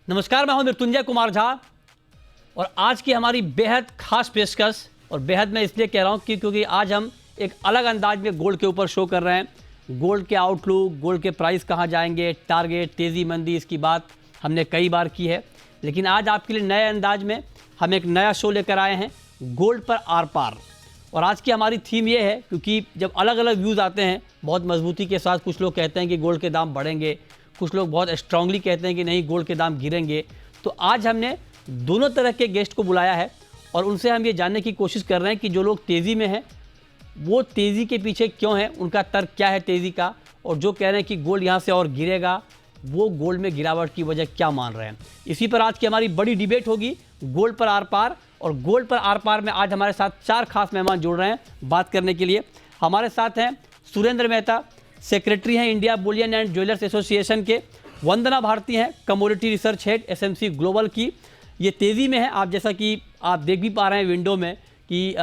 नमस्कार, मैं हूं मृत्युंजय कुमार झा और आज की हमारी बेहद खास पेशकश, और बेहद मैं इसलिए कह रहा हूं क्योंकि आज हम एक अलग अंदाज में गोल्ड के ऊपर शो कर रहे हैं। गोल्ड के आउटलुक, गोल्ड के प्राइस कहां जाएंगे, टारगेट, तेज़ी मंदी, इसकी बात हमने कई बार की है, लेकिन आज आपके लिए नए अंदाज में हम एक नया शो लेकर आए हैं, गोल्ड पर आर पार। और आज की हमारी थीम ये है, क्योंकि जब अलग अलग व्यूज़ आते हैं बहुत मजबूती के साथ, कुछ लोग कहते हैं कि गोल्ड के दाम बढ़ेंगे, कुछ लोग बहुत स्ट्रांगली कहते हैं कि नहीं गोल्ड के दाम गिरेंगे। तो आज हमने दोनों तरह के गेस्ट को बुलाया है और उनसे हम ये जानने की कोशिश कर रहे हैं कि जो लोग तेज़ी में हैं वो तेज़ी के पीछे क्यों है, उनका तर्क क्या है तेज़ी का, और जो कह रहे हैं कि गोल्ड यहाँ से और गिरेगा वो गोल्ड में गिरावट की वजह क्या मान रहे हैं। इसी पर आज की हमारी बड़ी डिबेट होगी, गोल्ड पर आर पार। और गोल्ड पर आर पार में आज हमारे साथ 4 खास मेहमान जुड़ रहे हैं बात करने के लिए। हमारे साथ हैं सुरेंद्र मेहता, सेक्रेटरी हैं India Boolean and jewellers association के। वंदना भारती हैं, commodity research head SMC global की। ये तेज़ी में है, आप जैसा कि आप देख भी पा रहे हैं विंडो में कि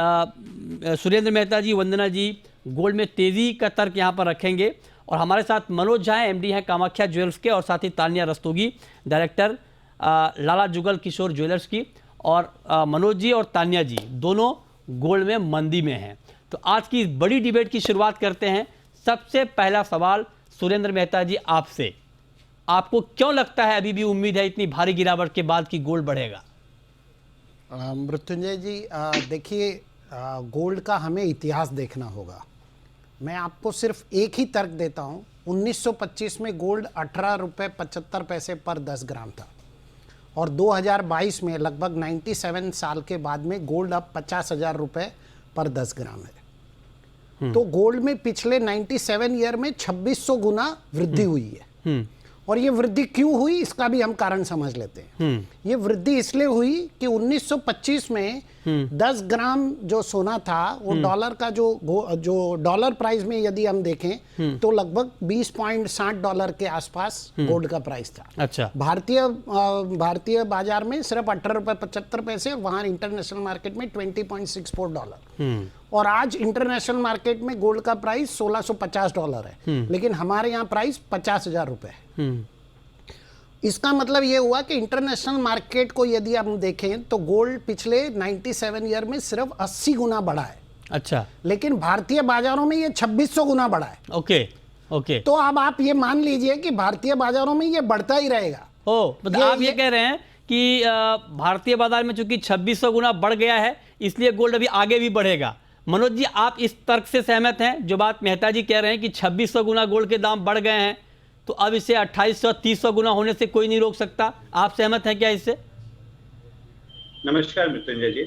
सुरेंद्र मेहता जी, वंदना जी गोल्ड में तेज़ी का तर्क यहाँ पर रखेंगे। और हमारे साथ मनोज झा हैं, एमडी हैं कामाख्या ज्वेलर्स के, और साथ ही तान्या रस्तोगी, डायरेक्टर लाला जुगल किशोर ज्वेलर्स की। और मनोज जी और तान्या जी दोनों गोल्ड में मंदी में हैं। तो आज की इस बड़ी डिबेट की शुरुआत करते हैं। सबसे पहला सवाल सुरेंद्र मेहता जी आपसे, आपको क्यों लगता है अभी भी उम्मीद है इतनी भारी गिरावट के बाद कि गोल्ड बढ़ेगा? मृत्युंजय जी, देखिए, गोल्ड का हमें इतिहास देखना होगा। मैं आपको सिर्फ एक ही तर्क देता हूं। 1925 में गोल्ड 18 रुपये 75 पैसे पर 10 ग्राम था, और 2022 में लगभग 97 साल के बाद में गोल्ड अब 50,000 रुपये पर 10 ग्राम है। तो गोल्ड में पिछले 97 ईयर में 2600 गुना वृद्धि हुई है। और ये वृद्धि क्यों हुई, इसका भी हम कारण समझ लेते हैं। ये वृद्धि इसलिए हुई कि 1925 में 10 ग्राम जो सोना था वो डॉलर का जो डॉलर प्राइस में यदि हम देखें तो लगभग $20.60 के आसपास गोल्ड का प्राइस था। अच्छा। भारतीय बाजार में सिर्फ 18 रुपये 75 पैसे, वहां इंटरनेशनल मार्केट में $20.64। और आज इंटरनेशनल मार्केट में गोल्ड का प्राइस $1650 है, लेकिन हमारे यहाँ प्राइस 50,000 रुपये है। इसका मतलब ये हुआ कि इंटरनेशनल मार्केट को यदि हम देखें तो गोल्ड पिछले 97 ईयर में सिर्फ 80 गुना बढ़ा है। अच्छा। लेकिन भारतीय बाजारों में ये 2600 गुना बढ़ा है। ओके। तो अब आप ये मान लीजिए कि भारतीय बाजारों में ये बढ़ता ही रहेगा। मतलब आप ये कह रहे हैं कि भारतीय बाजार में चूंकि 2600 गुना बढ़ गया है इसलिए गोल्ड अभी आगे भी बढ़ेगा। मनोज जी, आप इस तर्क से सहमत हैं? जो बात मेहता जी कह रहे हैं कि 2600 गुना गोल्ड के दाम बढ़ गए हैं तो अब इसे 2800-3000 गुना होने से कोई नहीं रोक सकता, आप सहमत हैं क्या इससे? नमस्कार मृत्युंजय जी।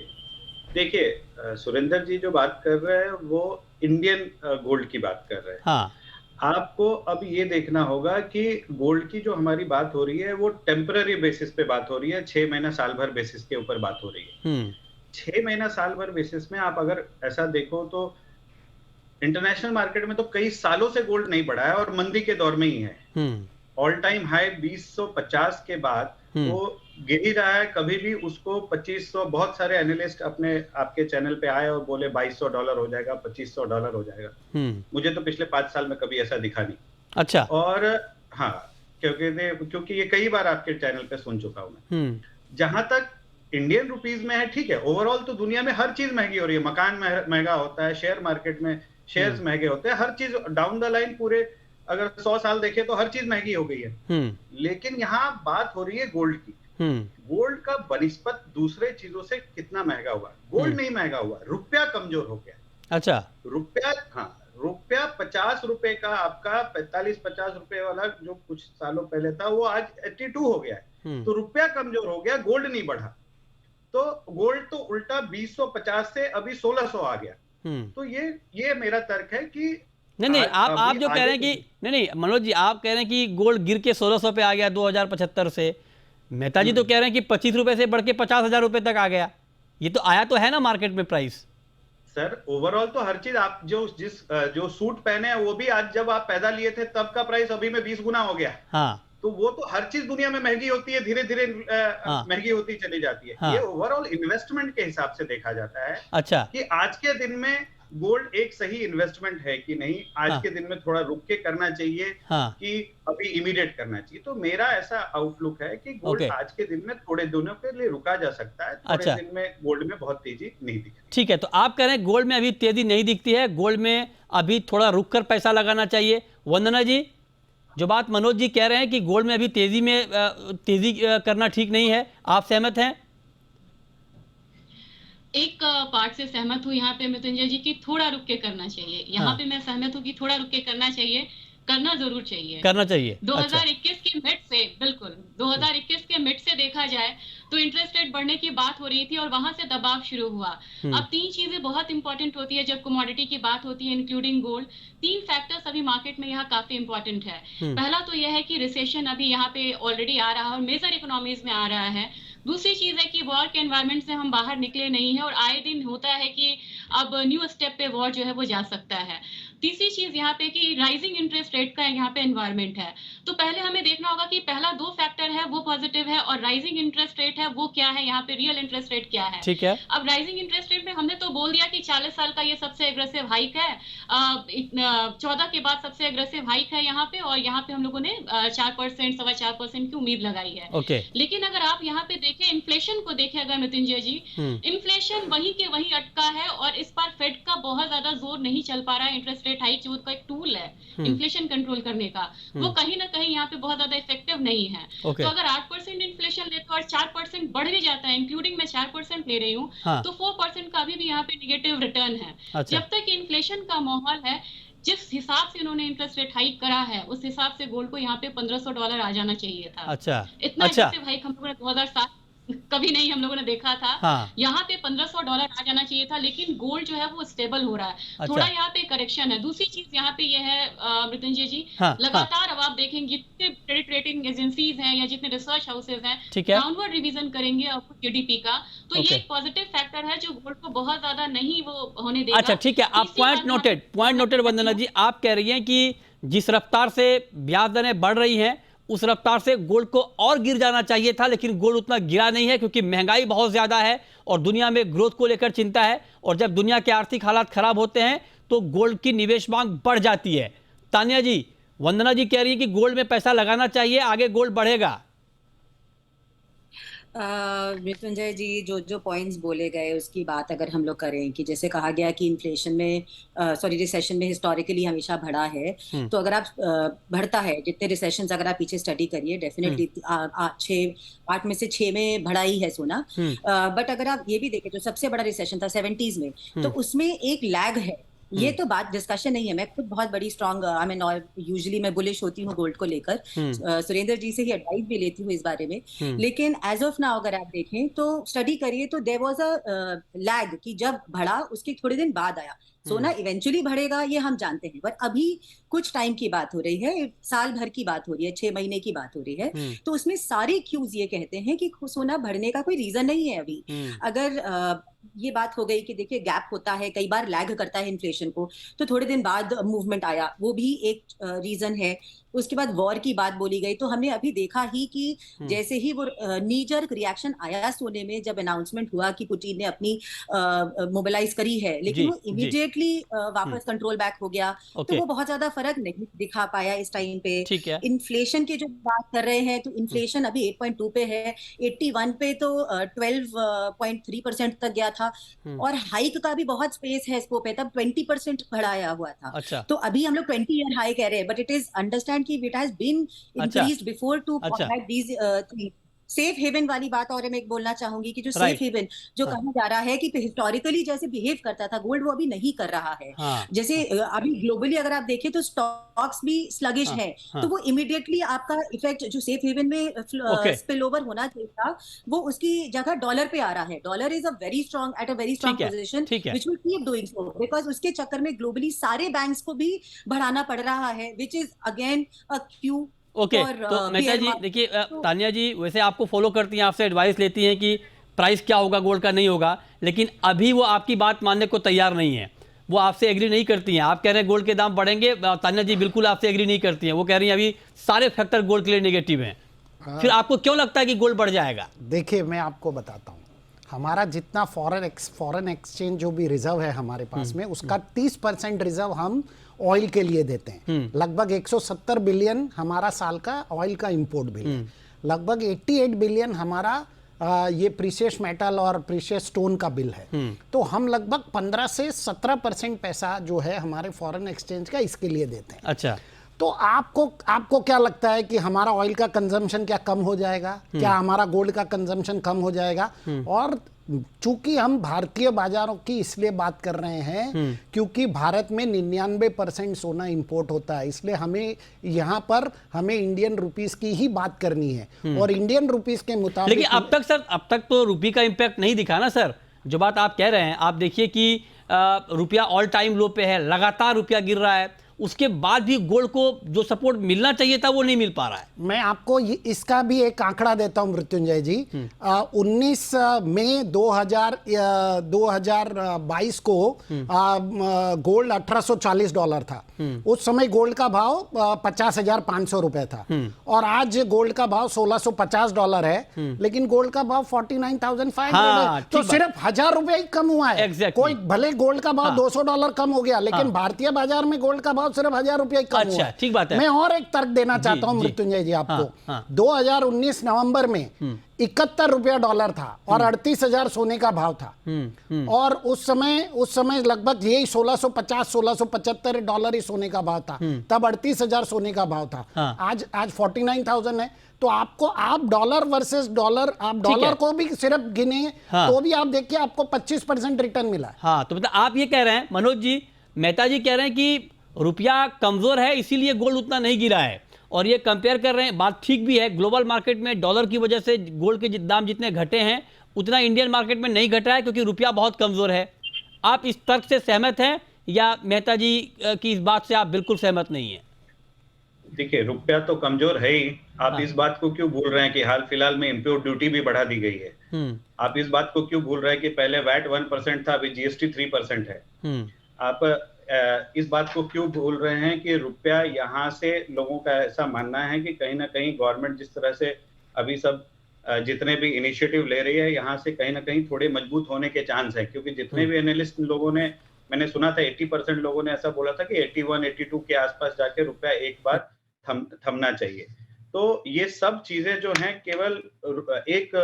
देखिए, सुरेंद्र जी जो बात कर रहे हैं वो इंडियन गोल्ड की बात कर रहे हैं। हाँ। आपको अब ये देखना होगा कि गोल्ड की जो हमारी बात हो रही है वो टेम्पररी बेसिस पे बात हो रही है, 6 महीना साल भर बेसिस के ऊपर बात हो रही है। 6 महीना साल भर बेसिस में आप अगर ऐसा देखो तो इंटरनेशनल मार्केट में तो कई सालों से गोल्ड नहीं बढ़ा है और मंदी के दौर में ही है। ऑल टाइम हाई 2050 के बाद वो गिर ही रहा है। कभी भी उसको 2500, बहुत सारे एनालिस्ट अपने आपके चैनल पे आए और बोले $2200 हो जाएगा, $2500 हो जाएगा। मुझे तो पिछले 5 साल में कभी ऐसा दिखा नहीं। अच्छा। और हाँ, क्योंकि ये कई बार आपके चैनल पे सुन चुका हूं मैं। जहां तक इंडियन रुपीज में है, ठीक है, ओवरऑल तो दुनिया में हर चीज महंगी हो रही है। मकान महंगा होता है, शेयर मार्केट में शेयर्स महंगे होते हैं, हर चीज डाउन द लाइन पूरे अगर 100 साल देखे तो हर चीज महंगी हो गई है। लेकिन यहाँ बात हो रही है गोल्ड की। गोल्ड का बनिस्पत दूसरे चीजों से कितना महंगा हुआ? गोल्ड नहीं महंगा हुआ, रुपया कमजोर हो गया। अच्छा। रुपया 50 रुपए का आपका 45-50 रुपए वाला जो कुछ सालों पहले था वो आज 82 हो गया है। तो रुपया कमजोर हो गया, गोल्ड नहीं बढ़ा। तो गोल्ड तो उल्टा 2050 से अभी 1600 आ गया। तो ये मेरा तर्क है कि नहीं, आप जो कह रहे हैं कि नहीं मनोज जी, आप कह रहे हैं कि गोल्ड गिर के 1600 पे आ गया 2075 से। मेहता जी तो कह रहे हैं कि 25 रुपए से बढ़ के 50,000 रुपए तक आ गया। ये तो आया तो है ना मार्केट में प्राइस। सर, ओवरऑल तो हर चीज, आप जो सूट पहने हैं वो भी आज जब आप पैदा लिए थे तब का प्राइस अभी में 20 गुना हो गया। हाँ। तो वो तो हर चीज दुनिया में महंगी होती है, धीरे धीरे महंगी होती चली जाती है। ये ओवरऑल इन्वेस्टमेंट के हिसाब से देखा जाता है। अच्छा। कि आज के दिन में गोल्ड एक सही इन्वेस्टमेंट है कि नहीं, आज हाँ। के दिन में थोड़ा रुक के करना चाहिए हाँ। कि अभी इमीडिएट करना चाहिए। तो मेरा ऐसा आउटलुक है कि गोल्ड ओके। आज के दिन में थोड़े दिनों के लिए रुका जा सकता है, थोड़े अच्छा। दिन में गोल्ड में बहुत तेजी नहीं दिखेगी। ठीक है, तो आप कह रहे हैं गोल्ड में अभी तेजी नहीं दिखती है, गोल्ड में अभी थोड़ा रुक कर पैसा लगाना चाहिए। वंदना जी, जो बात मनोज जी कह रहे हैं कि गोल्ड में अभी तेजी करना ठीक नहीं है, आप सहमत हैं? एक पार्ट से सहमत हूँ यहाँ पे मृत्युंजय जी की थोड़ा रुक के करना चाहिए। यहाँ हाँ। पे मैं सहमत हूँ कि थोड़ा रुक के करना चाहिए, करना जरूर चाहिए। करना चाहिए। 2021 के मिड से, बिल्कुल 2021 के मिड से देखा जाए तो इंटरेस्ट रेट बढ़ने की बात हो रही थी और वहां से दबाव शुरू हुआ। अब तीन चीजें बहुत इंपॉर्टेंट होती है जब कमोडिटी की बात होती है, इंक्लूडिंग गोल्ड। तीन फैक्टर्स अभी मार्केट में यहाँ काफी इंपॉर्टेंट है। पहला तो यह है कि रिसेशन अभी यहाँ पे ऑलरेडी आ रहा है और मेजर इकोनॉमीज में आ रहा है। दूसरी चीज है कि वॉर के एनवायरनमेंट से हम बाहर निकले नहीं है और आए दिन होता है कि अब न्यू स्टेप पे वॉर जो है वो जा सकता है। तीसरी चीज यहाँ पे कि राइजिंग इंटरेस्ट रेट का यहाँ पे एनवायरनमेंट है। तो पहले हमें देखना होगा कि पहला दो फैक्टर है वो पॉजिटिव है और राइजिंग इंटरेस्ट रेट है वो क्या है, यहाँ पे रियल इंटरेस्ट रेट क्या है। ठीक है। अब राइजिंग इंटरेस्ट रेट में हमने तो बोल दिया कि 40 साल का ये सबसे एग्रेसिव हाइक है, 14 के बाद सबसे एग्रेसिव हाइक है यहाँ पे, और यहाँ पे हम लोगों ने 4%, 4.25% की उम्मीद लगाई है। ओके। लेकिन अगर आप यहाँ पे देखें, इन्फ्लेशन को देखें अगर मृत्युंजय जी, इन्फ्लेशन वहीं के वहीं अटका है और इस बार फेड का बहुत ज्यादा जोर नहीं चल पा रहा है। इंटरेस्ट रेट हाइक जो उसका एक टूल है इन्फ्लेशन कंट्रोल करने का, वो कहीं ना कहीं यहाँ पे बहुत ज्यादा इफेक्टिव नहीं है। ओके। तो अगर 8% इन्फ्लेशन लेते और 4% बढ़ भी जाता है, इंक्लूडिंग मैं 4% ले रही हूँ, हाँ। तो 4% का भी यहाँ पे निगेटिव रिटर्न है। अच्छा। जब तक इन्फ्लेशन का माहौल है, जिस हिसाब से इन्होंने इंटरेस्ट रेट हाइक करा है उस हिसाब से गोल्ड को यहाँ पे $1500 आ जाना चाहिए था। अच्छा। इतना अच्छा। एग्रेसिव हाइक हम लोगों ने 2007 कभी नहीं हम लोगों ने देखा था। हाँ। यहाँ पे $1500 आ जाना चाहिए था, लेकिन गोल्ड जो है वो स्टेबल हो रहा है। अच्छा। थोड़ा यहाँ पे करेक्शन है। दूसरी चीज यहाँ पे ये है मृत्युंजय जी, हाँ, लगातार अब आप देखेंगे जितने क्रेडिट रेटिंग एजेंसीज हैं या जितने रिसर्च हाउसेज हैं, ठीक है। डाउनवर्ड रिवीजन करेंगे आपको जीडीपी का, तो ओके। ये एक पॉजिटिव फैक्टर है जो गोल्ड को बहुत ज्यादा नहीं वो होने देगा। अच्छा, ठीक है, आप पॉइंट नोटेड वंदना जी। आप कह रही हैं कि जिस रफ्तार से ब्याज दरें बढ़ रही हैं उस रफ्तार से गोल्ड को और गिर जाना चाहिए था, लेकिन गोल्ड उतना गिरा नहीं है क्योंकि महंगाई बहुत ज्यादा है और दुनिया में ग्रोथ को लेकर चिंता है, और जब दुनिया के आर्थिक हालात खराब होते हैं तो गोल्ड की निवेश मांग बढ़ जाती है। तानिया जी, वंदना जी कह रही है कि गोल्ड में पैसा लगाना चाहिए, आगे गोल्ड बढ़ेगा। मृत्युंजय जी, जो पॉइंट्स बोले गए उसकी बात अगर हम लोग करें कि जैसे कहा गया कि इन्फ्लेशन में रिसेशन में हिस्टोरिकली हमेशा बढ़ा है, तो अगर आप बढ़ता है जितने रिसेशंस अगर आप पीछे स्टडी करिए, डेफिनेटली 8 में से 6 में बढ़ा ही है सोना। बट अगर आप ये भी देखें जो सबसे बड़ा रिसेशन था 70s में, तो उसमें एक लैग है। ये तो बात डिस्कशन नहीं है। मैं खुद बहुत बड़ी स्ट्रांग यूजुअली मैं बुलिश होती हूँ गोल्ड को लेकर, सुरेंद्र जी से ही एडवाइस भी लेती हूँ इस बारे में। लेकिन एज ऑफ नाउ अगर आप देखें तो स्टडी करिए तो देयर वाज अ लैग कि जब बढ़ा उसके थोड़े दिन बाद आया। सोना इवेंचुअली बढ़ेगा ये हम जानते हैं, पर अभी कुछ टाइम की बात हो रही है, साल भर की बात हो रही है, 6 महीने की बात हो रही है। तो उसमें सारे क्यूज ये कहते हैं कि सोना बढ़ने का कोई रीजन नहीं है अभी। अगर ये बात हो गई कि देखिए गैप होता है, कई बार लैग करता है इन्फ्लेशन को, तो थोड़े दिन बाद मूवमेंट आया, वो भी एक रीजन है। उसके बाद वॉर की बात बोली गई, तो हमने अभी देखा ही कि जैसे ही वो नीजर्क रिएक्शन आया सोने में, जब अनाउंसमेंट हुआ कि पुतिन ने अपनी मोबिलाइज करी है, लेकिन वो इमीडिएटली वापस कंट्रोल बैक हो गया। तो वो बहुत ज्यादा फर्क नहीं दिखा पाया इस टाइम पे। इन्फ्लेशन की जो बात कर रहे हैं, तो इन्फ्लेशन अभी 8.2 पे है, 81 पे तो 12.3% तक गया था, और हाइक का भी बहुत स्पेस है स्कोप है, तब 20% बढ़ाया हुआ था। अच्छा। तो अभी हम लोग 20 ईयर हाई कह रहे हैं, बट इट इज अंडरस्टैंड कि it has been increased before to combat these things. Safe haven वाली बात और मैं बोलना चाहूंगी कि जो सेफ हेवन जो कहा जा रहा है कि हिस्टोरिकली जैसे बिहेव करता था गोल्ड, वो अभी नहीं कर रहा है। जैसे अभी ग्लोबली अगर आप देखें तो स्टॉक्स भी स्लगिश है, तो वो इमीडिएटली आपका इफेक्ट जो सेफ हेवन में स्पिल ओवर होना चाहिए था, वो उसकी जगह डॉलर पे आ रहा है। Dollar is a very strong at a very strong position which will keep doing so, because उसके चक्कर में ग्लोबली सारे बैंक्स को भी बढ़ाना पड़ रहा है, which is again a Q. Okay, तो मेहता जी देखिए, तानिया जी वैसे आपको फॉलो करती हैं, आपसे एडवाइस लेती हैं कि प्राइस क्या होगा गोल्ड का, नहीं होगा, लेकिन अभी वो आपकी बात मानने को तैयार नहीं है, वो आपसे एग्री नहीं करती हैं। आप कह रहे हैं गोल्ड के दाम बढ़ेंगे, तानिया जी बिल्कुल आपसे एग्री नहीं करती हैं, वो कह रही हैं अभी सारे फैक्टर गोल्ड के लिए नेगेटिव हैं। फिर आपको क्यों लगता है कि गोल्ड बढ़ जाएगा? देखिए मैं आपको बताता हूँ, हमारा जितना फॉरेन एक्सचेंज जो भी रिजर्व है हमारे पास में, उसका 30% रिजर्व हम ऑयल के लिए देते हैं। लगभग 170 बिलियन हमारा साल का ऑयल का इंपोर्ट बिल है। लगभग 88 बिलियन हमारा ये प्रीशियस मेटल और प्रीशियस स्टोन का बिल है। तो हम लगभग 15 से 17% पैसा जो है हमारे फॉरेन एक्सचेंज का इसके लिए देते हैं। अच्छा, तो आपको क्या लगता है कि हमारा ऑयल का कंजम्पशन क्या कम हो जाएगा? क्या हमारा गोल्ड का कंजम्पशन कम हो जाएगा? और चूंकि हम भारतीय बाजारों की इसलिए बात कर रहे हैं क्योंकि भारत में 99% सोना इंपोर्ट होता है, इसलिए हमें इंडियन रुपीस की ही बात करनी है। और इंडियन रुपीस के मुताबिक, लेकिन अब तक तो रुपये का इम्पैक्ट नहीं दिखा ना सर। जो बात आप कह रहे हैं, आप देखिए कि रुपया ऑल टाइम लो पे है, लगातार रुपया गिर रहा है, उसके बाद भी गोल्ड को जो सपोर्ट मिलना चाहिए था वो नहीं मिल पा रहा है। मैं आपको इसका भी एक आंकड़ा देता हूं मृत्युंजय जी। 19 मई 2022 को गोल्ड $1840 था। उस समय गोल्ड का भाव 50,500 रुपए था, और आज गोल्ड का भाव $1650 है, लेकिन गोल्ड का भाव 49,500 है। तो सिर्फ $1000 ही कम हुआ है। Exactly. कोई भले गोल्ड का भाव $200 कम हो गया, लेकिन भारतीय बाजार में गोल्ड का भाव सिर्फ $1000 कम हुआ है। ठीक बात है। मैं और एक तर्क देना चाहता हूं मृत्युंजय जी आपको। 2019 नवंबर में $71 था और 38,000 सोने का भाव था। और उस समय लगभग यही $1650-1675 ही सोने का भाव था। तब 38,000 सोने का भाव था। आज 49,000 है। तो आप डॉलर वर्सेस डॉलर, आप डॉलर को भी सिर्फ गिने तो भी आप देखिए आपको 25% रिटर्न मिला है। हाँ, तो मतलब आप ये कह रहे हैं, मनोज जी, मेहता जी कह रहे हैं कि रुपया कमजोर है इसीलिए गोल्ड उतना नहीं गिरा है, और ये कंपेयर कर रहे हैं। बात ठीक भी है, ग्लोबल मार्केट में डॉलर की वजह से गोल्ड के दाम जितने घटे हैं उतना इंडियन मार्केट में नहीं घटा है क्योंकि रुपया बहुत कमजोर है। आप इस तर्क से सहमत हैं या मेहता जी की इस बात से आप बिल्कुल सहमत नहीं है? देखिए, रुपया तो कमजोर है ही। आप इस बात को क्यों भूल रहे हैं कि हाल फिलहाल में इंपोर्ट ड्यूटी भी बढ़ा दी गई है? आप इस बात को क्यों भूल रहे हैं कि पहले वैट 1% था, अभी जीएसटी 3% है? आप इस बात को क्यों भूल रहे हैं कि रुपया यहाँ से, लोगों का ऐसा मानना है कि कहीं ना कहीं गवर्नमेंट जिस तरह से अभी सब जितने भी इनिशिएटिव ले रही है, यहाँ से कहीं ना कहीं थोड़े मजबूत होने के चांस है। क्योंकि जितने भी एनालिस्ट लोगों ने, मैंने सुना था 80% लोगों ने ऐसा बोला था कि 81-82 के आसपास जाके रुपया एक बार थमना चाहिए। तो ये सब चीजें जो हैं, केवल एक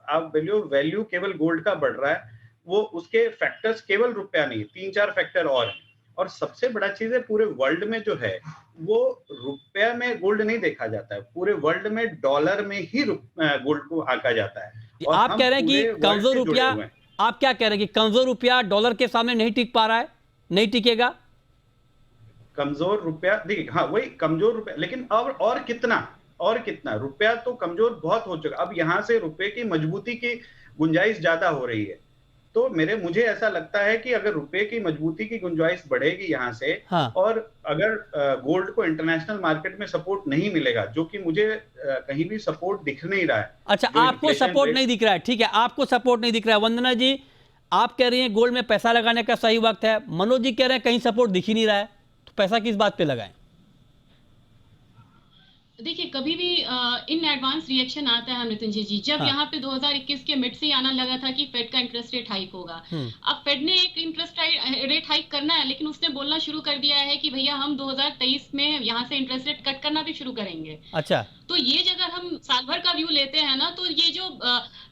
आप वैल्यू केवल गोल्ड का बढ़ रहा है, वो उसके फैक्टर्स केवल रुपया नहीं, 3-4 फैक्टर और सबसे बड़ा चीज है, पूरे वर्ल्ड में जो है वो रुपया में गोल्ड नहीं देखा जाता है, पूरे वर्ल्ड में डॉलर में ही गोल्ड को आंका जाता है। और आप कह रहे हैं कि कमजोर रुपया, आप क्या कह रहे हैं कि कमजोर रुपया डॉलर के सामने नहीं टिक पा रहा है, नहीं टिकेगा? कमजोर रुपया, देखिए, हाँ वही कमजोर रुपया, लेकिन और कितना रुपया तो कमजोर बहुत हो चुका। अब यहाँ से रुपये की मजबूती की गुंजाइश ज्यादा हो रही है। तो मुझे ऐसा लगता है कि अगर रुपए की मजबूती की गुंजाइश बढ़ेगी यहाँ से, और अगर गोल्ड को इंटरनेशनल मार्केट में सपोर्ट नहीं मिलेगा, जो कि मुझे कहीं भी सपोर्ट दिख नहीं रहा है। अच्छा, आपको सपोर्ट नहीं दिख रहा है, ठीक है, आपको सपोर्ट नहीं दिख रहा है। वंदना जी, आप कह रही हैं गोल्ड में पैसा लगाने का सही वक्त है, मनोज जी कह रहे हैं कहीं सपोर्ट दिख ही नहीं रहा है, तो पैसा किस बात पे लगाएं? देखिए, कभी भी इन एडवांस रिएक्शन आता है मृत्युंजय जी। जब यहाँ पे 2021 के मिड से ही आना लगा था कि फेड का इंटरेस्ट रेट हाइक होगा। अब फेड ने एक इंटरेस्ट रेट हाइक करना है, लेकिन उसने बोलना शुरू कर दिया है कि भैया हम 2023 में यहाँ से इंटरेस्ट रेट कट करना भी शुरू करेंगे। अच्छा, तो ये अगर हम साल भर का व्यू लेते हैं ना, तो ये जो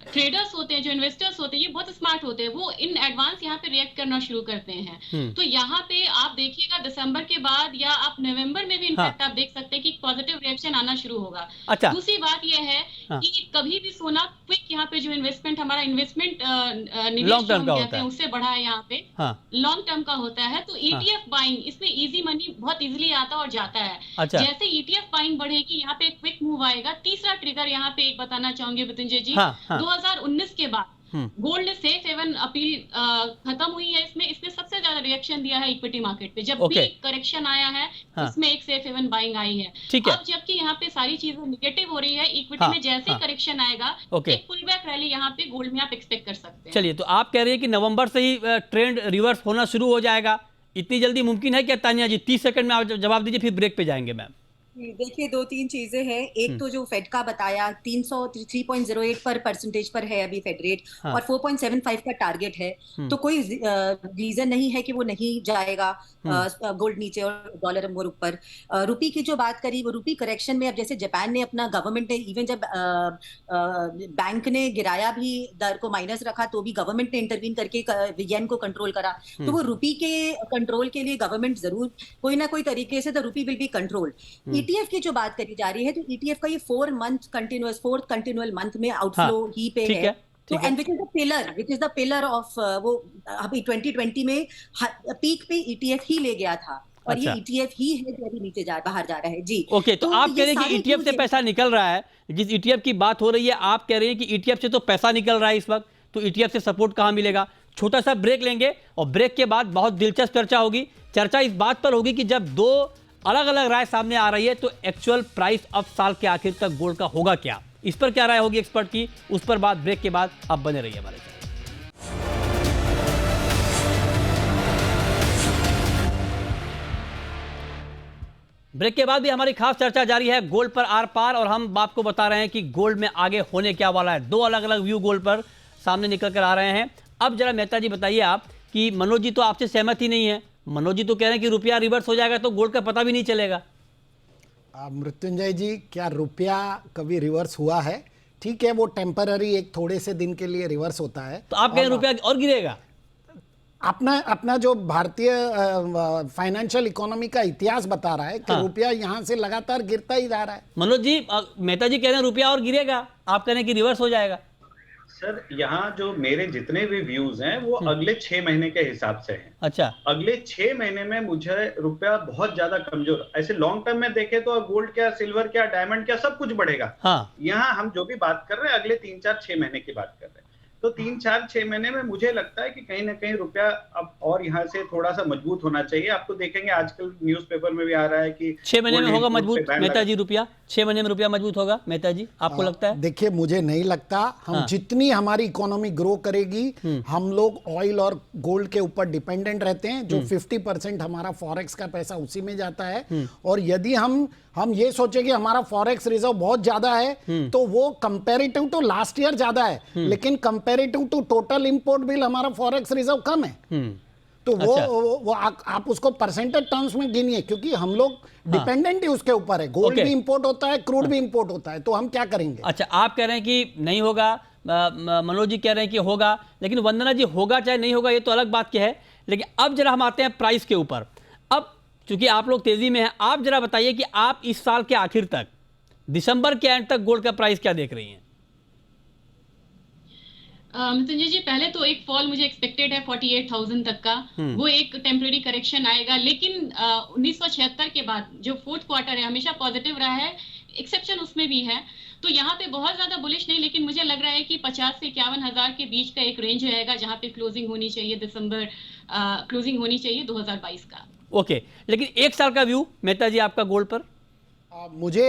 ट्रेडर्स होते हैं, जो इन्वेस्टर्स होते हैं, ये बहुत स्मार्ट होते हैं, वो इन एडवांस यहाँ पे रिएक्ट करना शुरू करते हैं। तो यहाँ पे आप देखिएगा दिसंबर के बाद या आप नवंबर में भी इनफैक्ट आप देख सकते हैं कि पॉजिटिव रिएक्शन आना शुरू होगा। अच्छा, दूसरी बात यह है कि कभी भी सोना क्विक यहाँ पे जो इन्वेस्टमेंट हमारा इन्वेस्टमेंट निवेश जो हम कहते हैं उससे बढ़ा है, यहाँ पे लॉन्ग टर्म का होता है। तो ETF बाइंग, इसमें इजी मनी बहुत इजीली आता और जाता है। अच्छा, जैसे ETF बाइंग बढ़ेगी, यहाँ पे क्विक मूव आएगा। तीसरा ट्रिगर यहाँ पे एक बताना चाहूंगी मृत्युंजय जी, 2019 के बाद गोल्ड सेफ हेवन अपील खत्म हुई है। इसमें सबसे ज्यादा रिएक्शन दिया है इक्विटी मार्केट पे। जब भी करेक्शन आया है, इसमें एक सेफ हेवन बाइंग आई है। अब जबकि यहाँ पे सारी चीजें निगेटिव हो रही है, इक्विटी में जैसे ही करेक्शन आएगा, एक पुल बैक रैली यहाँ पे गोल्ड में आप एक्सपेक्ट कर सकते हैं। चलिए, तो आप कह रहे हैं कि नवंबर से ही ट्रेंड रिवर्स होना शुरू हो जाएगा, इतनी जल्दी मुमकिन है क्या तानिया जी? 30 सेकंड में आप जवाब दीजिए, फिर ब्रेक पे जाएंगे मैम। देखिए, 2-3 चीजें हैं। एक तो जो फेड का बताया 303.08 पर परसेंटेज पर है अभी फेड रेट, हाँ। और 4.75 का टारगेट है। तो कोई रीजन नहीं है कि वो नहीं जाएगा गोल्ड नीचे और डॉलर मोर ऊपर। रुपी की जो बात करी, वो रुपी करेक्शन में अब जैसे जापान ने अपना, गवर्नमेंट ने इवन जब बैंक ने गिराया भी, दर को माइनस रखा, तो भी गवर्नमेंट ने इंटरवीन करके येन को कंट्रोल करा। तो वो रुपी के कंट्रोल के लिए गवर्नमेंट जरूर कोई ना कोई तरीके से the rupee will be controlled. ETF की जो बात करी जा रही है, तो ईटीएफ का ये 4th कंटिन्यूअल मंथ में आउटफ्लो ही पे है। तो and which is the pillar of वो अभी 2020 में पीक पे ईटीएफ ही ले गया था, और ये ईटीएफ ही है जो अभी नीचे बाहर जा रहा है। जी ओके, तो आप कह रहे हैं कि ईटीएफ से पैसा निकल रहा है। जिस ईटीएफ की बात हो रही है, आप कह रहे हैं कि ईटीएफ से तो पैसा निकल रहा है इस वक्त, तो ईटीएफ से सपोर्ट कहां मिलेगा? छोटा सा ब्रेक लेंगे और ब्रेक के बाद बहुत दिलचस्प चर्चा होगी। चर्चा इस बात पर होगी कि जब दो अलग अलग राय सामने आ रही है, तो एक्चुअल प्राइस अब साल के आखिर तक गोल्ड का होगा क्या, इस पर क्या राय होगी एक्सपर्ट की, उस पर बात ब्रेक के बाद। आप बने रहिए हमारे साथ। ब्रेक के बाद भी हमारी खास चर्चा जारी है गोल्ड पर आर पार, और हम आपको बता रहे हैं कि गोल्ड में आगे होने क्या वाला है। दो अलग अलग व्यू गोल्ड पर सामने निकल कर आ रहे हैं। अब जरा मेहता जी बताइए आप कि मनोज जी तो आपसे सहमत ही नहीं है। मनोज जी तो कह रहे हैं कि रुपया रिवर्स हो जाएगा तो गोल्ड का पता भी नहीं चलेगा। मृत्युंजय जी, क्या रुपया कभी रिवर्स हुआ है? ठीक है, वो टेम्पररी एक थोड़े से दिन के लिए रिवर्स होता है। तो आप कह रहे हैं रुपया और गिरेगा? अपना जो भारतीय फाइनेंशियल इकोनॉमी का इतिहास बता रहा है कि रुपया यहां से लगातार गिरता ही जा रहा है। मनोज जी, मेहता जी कह रहे हैं रुपया और गिरेगा, आप कह रहे हैं कि रिवर्स हो जाएगा। सर, यहाँ जो मेरे जितने भी व्यूज हैं वो अगले 6 महीने के हिसाब से हैं। अच्छा, अगले 6 महीने में मुझे रुपया बहुत ज्यादा कमजोर, ऐसे लॉन्ग टर्म में देखें तो गोल्ड क्या, सिल्वर क्या, डायमंड क्या, सब कुछ बढ़ेगा। हाँ। यहाँ हम जो भी बात कर रहे हैं अगले 3-4-6 महीने की बात कर रहे हैं, तो 3-4-6 महीने में मुझे लगता है कि कहीं ना कहीं रुपया अब और यहाँ से थोड़ा सा मजबूत होना चाहिए। आपको देखेंगे आजकल न्यूज़पेपर में भी आ रहा है कि 6 महीने में होगा मजबूत मेहता जी रुपया? 6 महीने में रुपया मजबूत होगा मेहता जी, आपको लगता है? देखिए, मुझे नहीं लगता। हम जितनी हमारी इकोनॉमी ग्रो करेगी, हम लोग ऑयल और गोल्ड के ऊपर डिपेंडेंट रहते हैं, जो 50% हमारा फॉरेक्स का पैसा उसी में जाता है। और यदि हम ये सोचे कि हमारा फॉरेक्स रिजर्व बहुत ज्यादा है, तो वो कंपैरेटिव टू लास्ट ईयर ज्यादा है, लेकिन comparative to total import bill हमारा फॉरेक्स रिजर्व कम है। तो वो आप उसको परसेंटेज टर्म्स में गिनिए, क्योंकि हम लोग डिपेंडेंट ही उसके ऊपर है। गोल्ड भी इंपोर्ट होता है, क्रूड भी इंपोर्ट होता है, तो हम क्या करेंगे? अच्छा, आप कह रहे हैं कि नहीं होगा, मनोज जी कह रहे हैं कि होगा, लेकिन वंदना जी होगा चाहे नहीं होगा ये तो अलग बात की है। लेकिन अब जरा हम आते हैं प्राइस के ऊपर। अब चूंकि आप लोग तेजी में हैं, आप जरा बताइए कि आप इस साल के आखिर तक, दिसंबर के एंड तक गोल्ड का प्राइस क्या देख रही हैं? मृत्युंजय जी, पहले तो एक फॉल मुझे एक्सपेक्टेड है 48,000 तक का। वो एक टेम्पररी करेक्शन आएगा, लेकिन 1976 के बाद जो फोर्थ क्वार्टर है हमेशा पॉजिटिव रहा है, एक्सेप्शन उसमें भी है। तो यहाँ पे बहुत ज्यादा बुलिश नहीं, लेकिन मुझे लग रहा है कि 50 से 51 हजार के बीच का एक रेंज रहेगा जहाँ पे क्लोजिंग होनी चाहिए, दिसंबर क्लोजिंग होनी चाहिए 2022 का। ओके, लेकिन एक साल का व्यू मेहता जी आपका गोल्ड पर? मुझे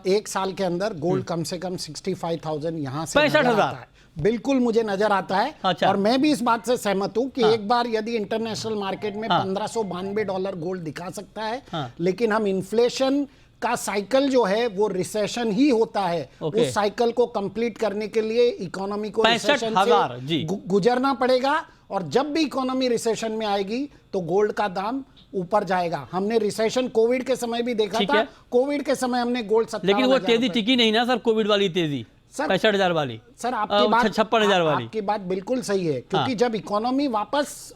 एक साल के अंदर गोल्ड कम से कम 65,000 यहाँ से 65,000 बिल्कुल मुझे नजर आता है। अच्छा। और मैं भी इस बात से सहमत हूं कि एक बार यदि इंटरनेशनल मार्केट में $1592 गोल्ड दिखा सकता है, लेकिन हम इन्फ्लेशन का साइकिल जो है वो रिसेशन ही होता है। उस साइकिल को कंप्लीट करने के लिए इकोनॉमी को रिसेशन से गुजरना पड़ेगा, और जब भी इकोनॉमी रिसेशन में आएगी तो गोल्ड का दाम ऊपर जाएगा। हमने रिसेशन कोविड के समय भी देखा था। कोविड के समय हमने गोल्ड 57,000, लेकिन वो तेजी टिकी नहीं ना सर, कोविड वाली तेजी 65,000 वाली। सर, आपकी बात 56,000 वाली, आपकी बात बिल्कुल सही है, क्योंकि जब इकोनॉमी वापस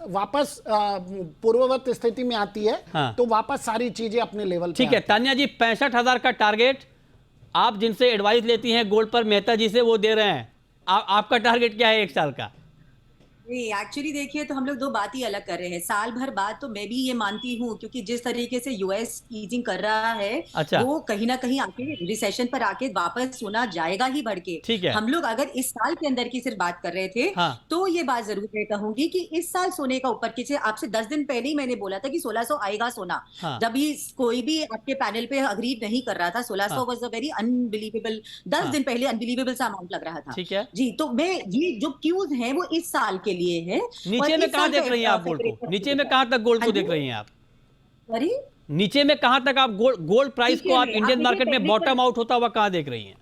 पूर्ववत स्थिति में आती है तो वापस सारी चीजें अपने लेवल पे। ठीक है तान्या जी, 65,000 का टारगेट आप जिनसे एडवाइस लेती हैं गोल्ड पर मेहता जी से, वो दे रहे हैं। आपका टारगेट क्या है एक साल का? नहीं, एक्चुअली देखिए, तो हम लोग दो बात ही अलग कर रहे हैं। साल भर बाद तो मैं भी ये मानती हूँ, क्योंकि जिस तरीके से यूएस ईजिंग कर रहा है, अच्छा। वो कहीं ना कहीं आके रिसेशन पर आके वापस सोना जाएगा ही बढ़ के। ठीक है। हम लोग अगर इस साल के अंदर की सिर्फ बात कर रहे थे, तो ये बात जरूर मैं कहूंगी कि इस साल सोने का ऊपर की, आपसे 10 दिन पहले ही मैंने बोला था कि 1600 आएगा सोना। जब भी कोई भी आपके पैनल पे अग्री नहीं कर रहा था, 1600 वाज अ वेरी अनबिलीवेबल, 10 दिन पहले अनबिलीवेबल सा अमाउंट लग रहा था। ठीक है जी, तो मैं ये जो क्यूज हैं वो इस साल के लिए है। नीचे में कहां देख रही हैं आप गोल्ड को? नीचे में कहां तक गोल्ड को देख रही हैं आप? सॉरी, नीचे में कहां तक आप गोल्ड प्राइस को आप इंडियन मार्केट में बॉटम आउट होता हुआ कहां देख रही हैं?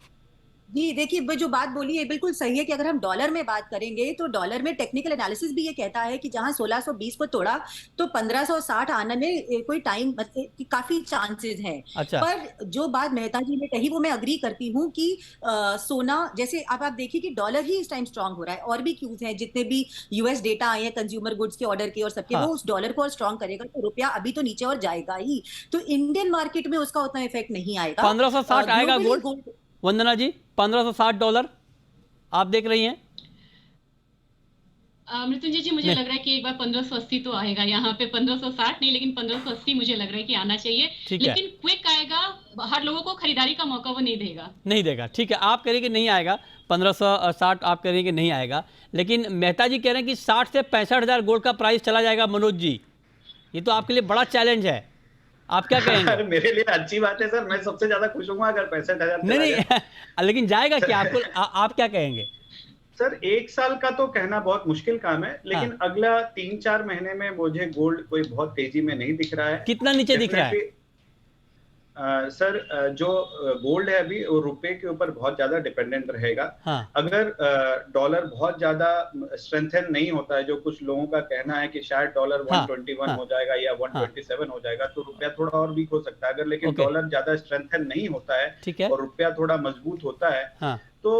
जी देखिए, वो जो बात बोली है बिल्कुल सही है कि अगर हम डॉलर में बात करेंगे तो डॉलर में टेक्निकल एनालिसिस भी ये कहता है कि जहां 1620 को तोड़ा तो 1560 आने में कोई टाइम काफी चांसेस हैं। अच्छा। पर जो बात मेहता जी ने कही वो मैं अग्री करती हूँ कि सोना, जैसे अब आप देखिए कि डॉलर ही इस टाइम स्ट्रांग हो रहा है, और भी क्यूज हैं, जितने भी यूएस डेटा आए हैं कंज्यूमर गुड्स के ऑर्डर के और सबके, हाँ। वो उस डॉलर को और स्ट्रांग करेगा तो रुपया अभी तो नीचे और जाएगा ही, तो इंडियन मार्केट में उसका उतना इफेक्ट नहीं आएगा। 1560 आएगा गोल्ड? वंदना जी, $1560 आप देख रही हैं? मृत्युंजय जी, मुझे लग रहा है कि एक बार 1580 तो आएगा यहाँ पे, 1560 नहीं लेकिन 1580 मुझे लग रहा है कि आना चाहिए। लेकिन क्विक आएगा, हर लोगों को खरीदारी का मौका वो नहीं देगा। नहीं देगा, ठीक है। आप कह रहे कि नहीं आएगा 1560, आप कह रहे हैं कि नहीं आएगा, लेकिन मेहता जी कह रहे हैं कि 60 से 65,000 गोल्ड का प्राइस चला जाएगा। मनोज जी, ये तो आपके लिए बड़ा चैलेंज है, आप क्या कहेंगे? अरे मेरे लिए अच्छी बात है सर, मैं सबसे ज्यादा खुश हूँ अगर 65,000 नहीं लेकिन जाएगा क्या? आपको आप क्या कहेंगे? सर, एक साल का तो कहना बहुत मुश्किल काम है, लेकिन अगला 3-4 महीने में मुझे गोल्ड कोई बहुत तेजी में नहीं दिख रहा है। कितना नीचे दिख रहा है? सर, जो गोल्ड है अभी वो रुपए के ऊपर बहुत ज्यादा डिपेंडेंट रहेगा। हाँ। अगर डॉलर बहुत ज्यादा स्ट्रेंथन नहीं होता है, जो कुछ लोगों का कहना है कि शायद डॉलर 121 हो जाएगा या 127 हो जाएगा, तो रुपया थोड़ा और वीक हो सकता है। अगर लेकिन डॉलर ज्यादा स्ट्रेंथन नहीं होता है और रुपया थोड़ा मजबूत होता है, तो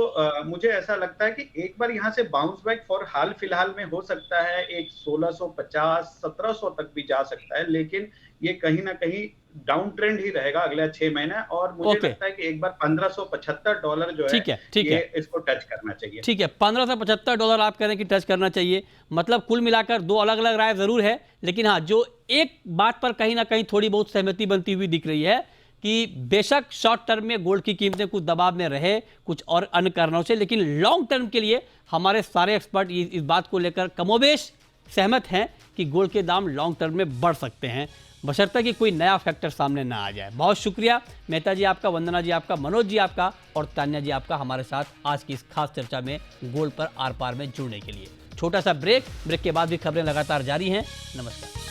मुझे ऐसा लगता है कि एक बार यहाँ से बाउंस बैक फॉर हाल फिलहाल में हो सकता है, एक 1650-1700 तक भी जा सकता है, लेकिन ये कहीं ना कहीं डाउन ट्रेंड ही रहेगा अगले 6 महीने। और मुझे लगता है कि एक बार $1575 जो है, ये इसको टच करना चाहिए। ठीक है, $1575 आप कह रहे हैं कि टच करना चाहिए, मतलब कुल मिलाकर दो अलग अलग राय जरूर है, लेकिन हाँ, जो एक बात पर कहीं ना कहीं थोड़ी बहुत सहमति बनती हुई दिख रही है कि बेशक शॉर्ट टर्म में गोल्ड की कीमतें कुछ दबाव में रहे कुछ और अन्य कारणों से, लेकिन लॉन्ग टर्म के लिए हमारे सारे एक्सपर्ट इस बात को लेकर कमोबेश सहमत हैं कि गोल्ड के दाम लॉन्ग टर्म में बढ़ सकते हैं, बशर्ते कि कोई नया फैक्टर सामने ना आ जाए। बहुत शुक्रिया मेहता जी आपका, वंदना जी आपका, मनोज जी आपका और तान्या जी आपका हमारे साथ आज की इस खास चर्चा में गोल्ड पर आर पार में जुड़ने के लिए। छोटा सा ब्रेक के बाद भी खबरें लगातार जारी हैं। नमस्कार।